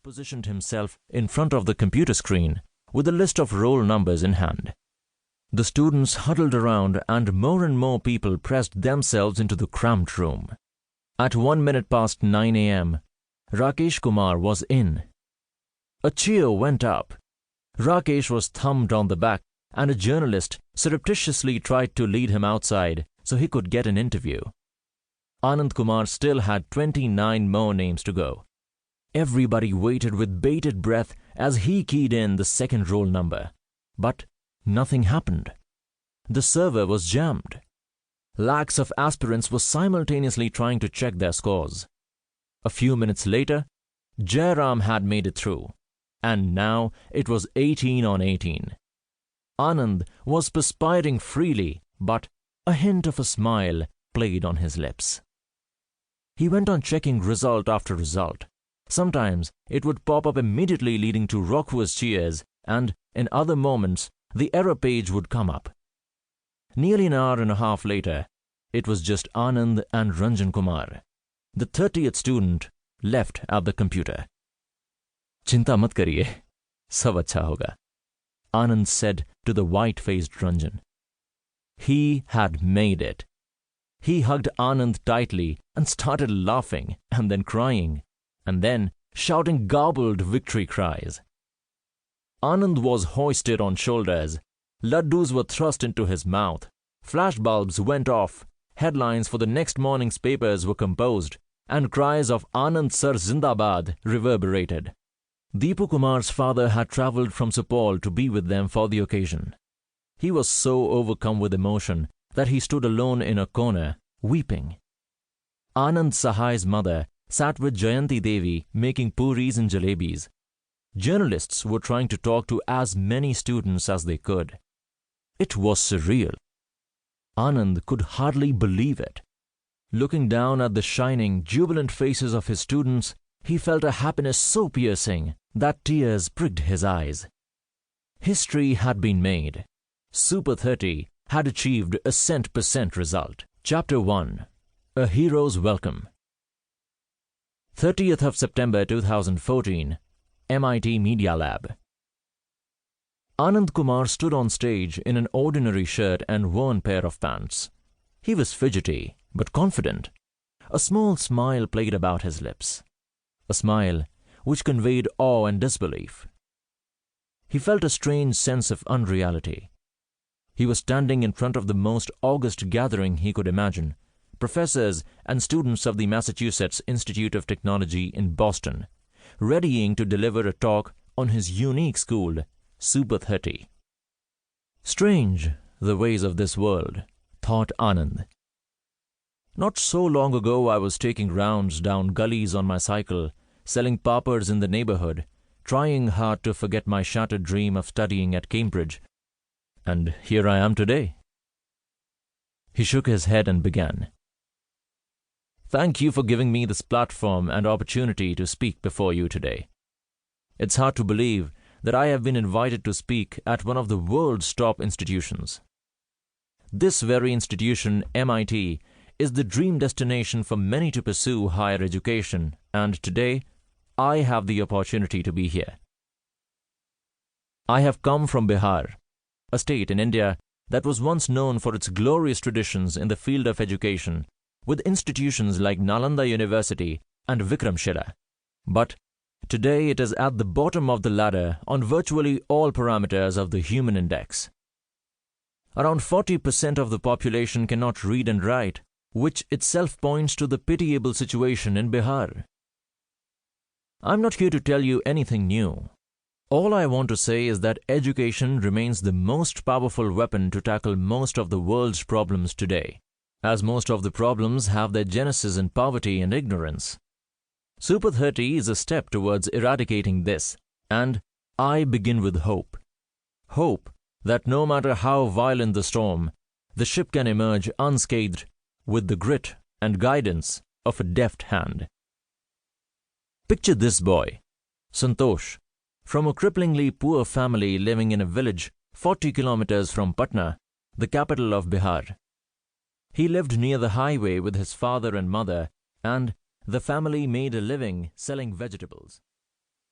positioned himself in front of the computer screen with a list of roll numbers in hand. The students huddled around and more people pressed themselves into the cramped room. At 1 minute past 9 a.m., Rakesh Kumar was in. A cheer went up. Rakesh was thumped on the back and a journalist surreptitiously tried to lead him outside so he could get an interview. Anand Kumar still had 29 more names to go. Everybody waited with bated breath as he keyed in the second roll number. But nothing happened. The server was jammed. Lakhs of aspirants were simultaneously trying to check their scores. A few minutes later, Jairam had made it through, and now it was 18 on 18. Anand was perspiring freely, but a hint of a smile played on his lips. He went on checking result after result. Sometimes it would pop up immediately, leading to raucous cheers, and in other moments the error page would come up. Nearly an hour and a half later, it was just Anand and Ranjan Kumar, the 30th student, left at the computer. "Chinta mat kariye, sab acha hoga," Anand said to the white-faced Ranjan. He had made it. He hugged Anand tightly and started laughing and then crying and then shouting garbled victory cries. Anand was hoisted on shoulders. Laddus were thrust into his mouth. Flashbulbs went off. Headlines for the next morning's papers were composed, and cries of "Anand Sir Zindabad" reverberated. Deepu Kumar's father had travelled from Supal to be with them for the occasion. He was so overcome with emotion that he stood alone in a corner, weeping. Anand Sahai's mother sat with Jayanti Devi making puris and jalebis. Journalists were trying to talk to as many students as they could. It was surreal. Anand could hardly believe it. Looking down at the shining, jubilant faces of his students, he felt a happiness so piercing that tears pricked his eyes. History had been made. Super 30 had achieved a cent% result. Chapter 1. A Hero's Welcome. 30th of September 2014, MIT Media Lab. Anand Kumar stood on stage in an ordinary shirt and worn pair of pants. He was fidgety, but confident. A small smile played about his lips. A smile which conveyed awe and disbelief. He felt a strange sense of unreality. He was standing in front of the most august gathering he could imagine, professors and students of the Massachusetts Institute of Technology in Boston, readying to deliver a talk on his unique school, Super 30. Strange, the ways of this world, thought Anand. Not so long ago I was taking rounds down gullies on my cycle, selling papads in the neighborhood, trying hard to forget my shattered dream of studying at Cambridge. And here I am today. He shook his head and began. Thank you for giving me this platform and opportunity to speak before you today. It's hard to believe that I have been invited to speak at one of the world's top institutions. This very institution, MIT, is the dream destination for many to pursue higher education, and today I have the opportunity to be here. I have come from Bihar, a state in India that was once known for its glorious traditions in the field of education, with institutions like Nalanda University and Vikramshila. But today it is at the bottom of the ladder on virtually all parameters of the human index. Around 40% of the population cannot read and write, which itself points to the pitiable situation in Bihar. I'm not here to tell you anything new. All I want to say is that education remains the most powerful weapon to tackle most of the world's problems today, as most of the problems have their genesis in poverty and ignorance. Super 30 is a step towards eradicating this, and I begin with hope. Hope that no matter how violent the storm, the ship can emerge unscathed with the grit and guidance of a deft hand. Picture this boy, Santosh, from a cripplingly poor family living in a village 40 kilometers from Patna, the capital of Bihar. He lived near the highway with his father and mother, and the family made a living selling vegetables.